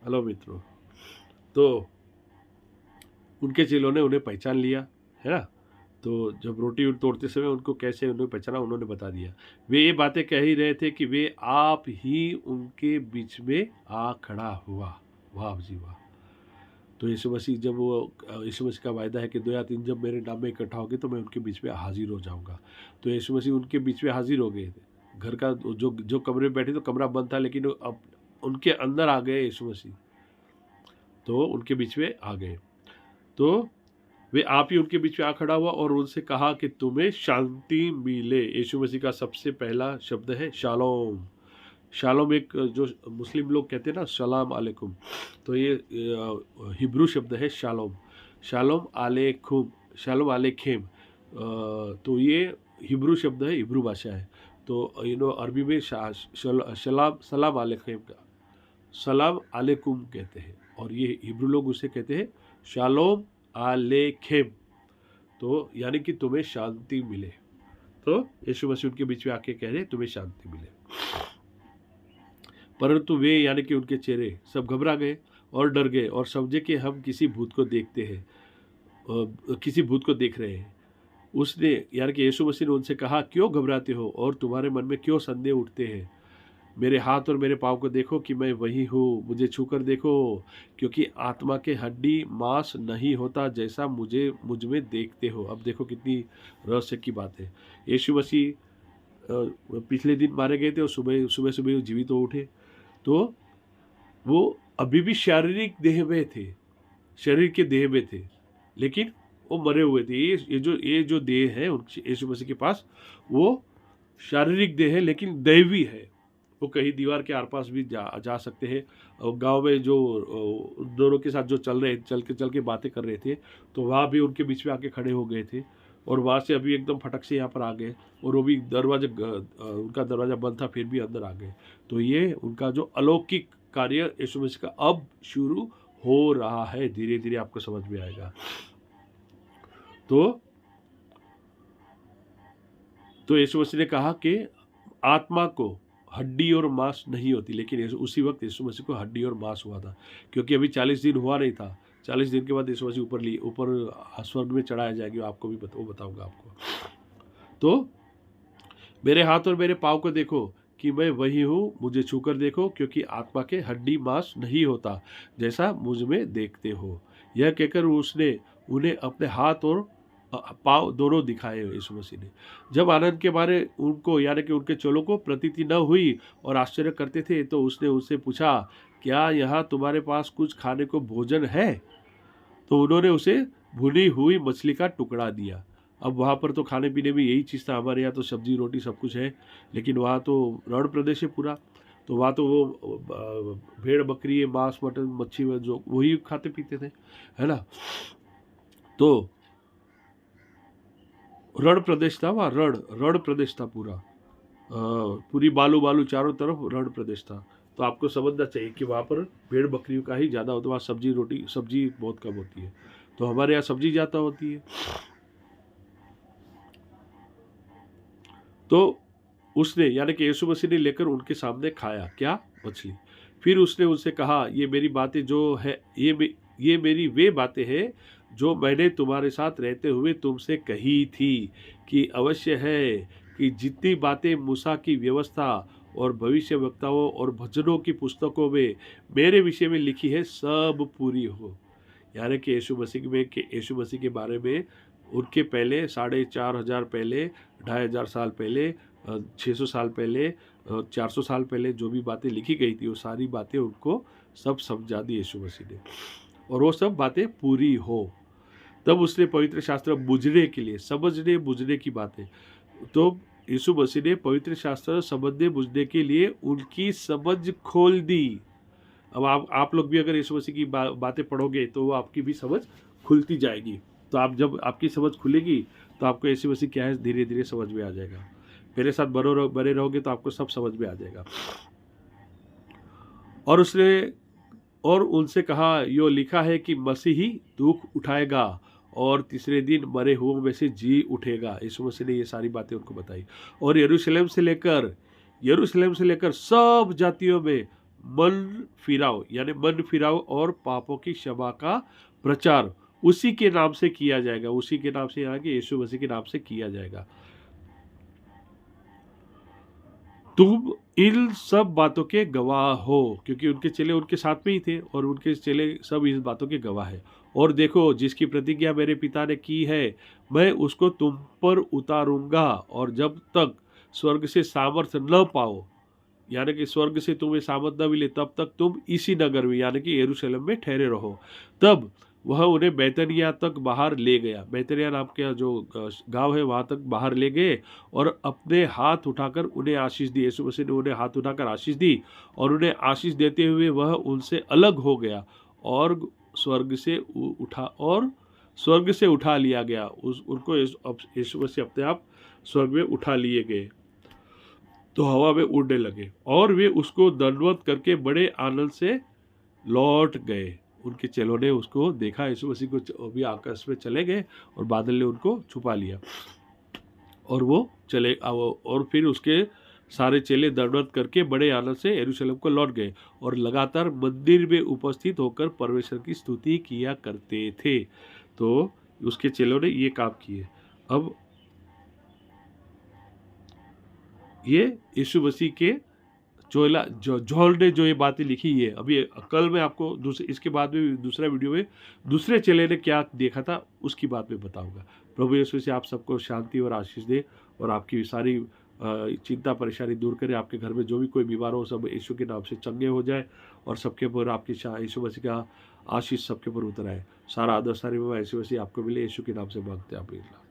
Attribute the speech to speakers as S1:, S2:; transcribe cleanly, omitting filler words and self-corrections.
S1: Hello मित्रों। तो उनके चेलों ने उन्हें पहचान लिया, है ना? तो जब रोटी तोड़ते समय उनको कैसे उन्हें पहचाना, उन्होंने बता दिया। वे ये बातें कह ही रहे थे कि वे आप ही उनके बीच में आ खड़ा हुआ। वाह जी वाह! तो यीशु मसीह जब वो यीशु मसीह का वायदा है कि 2 या 3 जब मेरे नाम में इकट्ठा होंगे तो मैं उनके बीच में हाज़िर हो जाऊँगा। तो यीशु मसीह उनके बीच में हाज़िर हो गए थे। घर का जो जो कमरे में बैठे तो कमरा बंद था, लेकिन अब उनके अंदर आ गए यीशु मसीह। तो उनके बीच में आ गए। तो वे आप ही उनके बीच में आ खड़ा हुआ और उनसे कहा कि तुम्हें शांति मिले। यीशु मसीह का सबसे पहला शब्द है शालोम। शालोम एक जो मुस्लिम लोग कहते हैं ना, सलाम अलैकुम, तो ये हिब्रू शब्द है शालोम। शालोम अलैकुम, शालोम अलैखेम। तो ये हिब्रू शब्द है, हिब्रू भाषा है। तो अरबी में सलाम सलाम अलैकुम का सलाम अलैकुम कहते हैं, और ये हिब्रू लोग उसे कहते हैं शालोम आलेखेम। तो यानी कि तुम्हें शांति मिले। तो यीशु मसीह उनके बीच में आके कह रहे तुम्हें शांति मिले। परंतु वे यानी कि उनके चेहरे सब घबरा गए और डर गए और समझे कि हम किसी भूत को देखते हैं, किसी भूत को देख रहे हैं। उसने यानी कि यीशु मसीह ने उनसे कहा, क्यों घबराते हो और तुम्हारे मन में क्यों संदेह उठते हैं? मेरे हाथ और मेरे पाँव को देखो कि मैं वही हूँ, मुझे छूकर देखो, क्योंकि आत्मा के हड्डी मांस नहीं होता जैसा मुझ में देखते हो। अब देखो कितनी रहस्य की बात है। यीशु मसीह पिछले दिन मारे गए थे और सुबह सुबह सुबह वो जीवित हो उठे। तो वो अभी भी शारीरिक देह में थे, शरीर के देह में थे, लेकिन वो मरे हुए थे। ये जो देह है यीशु मसीह के पास, वो शारीरिक देह है लेकिन दैवी है। वो कहीं दीवार के आर पास भी जा सकते हैं। और गांव में जो दोनों के साथ जो चल के बातें कर रहे थे, तो वहाँ भी उनके बीच में आके खड़े हो गए थे। और वहाँ से अभी एकदम फटक से यहाँ पर आ गए, और वो भी उनका दरवाज़ा बंद था, फिर भी अंदर आ गए। तो ये उनका जो अलौकिक कार्य यीशु मसीह का अब शुरू हो रहा है, धीरे धीरे आपको समझ में आएगा। तो यीशु मसीह ने कहा कि आत्मा को हड्डी और मांस नहीं होती, लेकिन उसी वक्त यीशु मसीह को हड्डी और मांस हुआ था, क्योंकि अभी 40 दिन हुआ नहीं था। 40 दिन के बाद यीशु मसीह ऊपर स्वर्ग में चढ़ाया जाएगी, आपको भी वो बताऊंगा आपको। तो मेरे हाथ और मेरे पाँव को देखो कि मैं वही हूँ, मुझे छूकर देखो, क्योंकि आत्मा के हड्डी मांस नहीं होता जैसा मुझ में देखते हो। यह कहकर उसने उन्हें अपने हाथ और पाँव दोनों दिखाए यीशु मसीह ने। जब आनंद के बारे उनको यानी कि उनके चेलों को प्रतीति न हुई और आश्चर्य करते थे, तो उसने उनसे पूछा, क्या यहाँ तुम्हारे पास कुछ खाने को भोजन है? तो उन्होंने उसे भुनी हुई मछली का टुकड़ा दिया। अब वहाँ पर तो खाने पीने में यही चीज़ था, हमारे यहाँ तो सब्जी रोटी सब कुछ है, लेकिन वहाँ तो रण प्रदेश है पूरा। तो वहाँ तो वो भेड़ बकरी मांस मटन मच्छी जो वही खाते पीते थे, है ना? तो रण प्रदेश था वहाँ, रण प्रदेश था पूरा। पूरी बालू बालू चारों तरफ रण प्रदेश था। तो आपको समझना चाहिए कि वहाँ पर भेड़ बकरियों का ही ज़्यादा होता है, वहाँ सब्जी बहुत कम होती है। तो हमारे यहाँ सब्जी ज़्यादा होती है। तो उसने यानी कि यीशु मसीह ने लेकर उनके सामने खाया, क्या? मछली। फिर उसने उनसे कहा, ये मेरी बातें जो है ये मेरी वे बातें हैं जो मैंने तुम्हारे साथ रहते हुए तुमसे कही थी, कि अवश्य है कि जितनी बातें मूसा की व्यवस्था और भविष्यवक्ताओं और भजनों की पुस्तकों में मेरे विषय में लिखी है, सब पूरी हो। यानी कि यीशु मसीह के बारे में उनके पहले 4,500 पहले, 2,500 साल पहले, 600 साल पहले, 400 साल पहले जो भी बातें लिखी गई थी, वो सारी बातें उनको सब समझा दी यीशु मसीह ने, और वो सब बातें पूरी हो। तब उसने पवित्र शास्त्र बुझने के लिए, समझने बुझने की बातें, तो यीशु मसीह ने पवित्र शास्त्र समझने बुझने के लिए उनकी समझ खोल दी। अब आप लोग भी अगर यीशु मसीह की बातें पढ़ोगे तो वो आपकी भी समझ खुलती जाएगी। तो आप जब आपकी समझ खुलेगी तो आपको यीशु मसीह क्या है धीरे धीरे समझ में आ जाएगा। मेरे साथ बने रहोगे तो आपको सब समझ में आ जाएगा। और उनसे कहा, यो लिखा है कि मसीही दुख उठाएगा और तीसरे दिन मरे हुओं में से जी उठेगा। यीशु मसीह ने ये सारी बातें उनको बताई। और यरूशलेम से लेकर सब जातियों में मन फिराव यानी मन फिराव और पापों की क्षमा का प्रचार उसी के नाम से किया जाएगा, उसी के नाम से, यहाँ के यीशु मसीह के नाम से किया जाएगा। तुम इन सब बातों के गवाह हो, क्योंकि उनके चेले उनके साथ में ही थे और उनके चेले सब इस बातों के गवाह है। और देखो, जिसकी प्रतिज्ञा मेरे पिता ने की है, मैं उसको तुम पर उतारूंगा, और जब तक स्वर्ग से सामर्थ्य न पाओ, यानी कि स्वर्ग से तुम्हें सामर्थ न मिले, तब तक तुम इसी नगर में यानी कि यरूशलेम में ठहरे रहो। तब वह उन्हें बैतनिया तक बाहर ले गया, बैतनिया नाम का जो गांव है वहां तक बाहर ले गए, और अपने हाथ उठाकर उन्हें आशीष दी। यीशु मसीह ने उन्हें हाथ उठाकर आशीष दी, और उन्हें आशीष देते हुए वह उनसे अलग हो गया और स्वर्ग से उठा लिया गया। उनको यीशु मसीह अपने आप स्वर्ग में उठा लिए गए, तो हवा में उड़ने लगे, और वे उसको दंडवत करके बड़े आनंद से लौट गए। उनके चेलों ने उसको देखा, यीशु मसीह को भी आकाश में चले गए और बादल ने उनको छुपा लिया, और वो चले और फिर उसके सारे चेले दंडवत करके बड़े आनंद से यरूशलेम को लौट गए और लगातार मंदिर में उपस्थित होकर परमेश्वर की स्तुति किया करते थे। तो उसके चेलों ने ये काम किए। अब ये यीशु मसीह के जोहल ने जो ये बातें लिखी है, अभी कल मैं आपको इसके बाद में दूसरा वीडियो में दूसरे चेले ने क्या देखा था उसकी बात में बताऊंगा। प्रभु यीशु से आप सबको शांति और आशीष दे, और आपकी सारी चिंता परेशानी दूर करे। आपके घर में जो भी कोई बीमार हो, सब यीशु के नाम से चंगे हो जाए, और सबके ऊपर आपकी यीशु मसीह का आशीष सबके ऊपर उतर आए। सारा आदर सारी यीशु मसीह आपको मिले, यीशु के नाम से मांगते हैं, आमीन।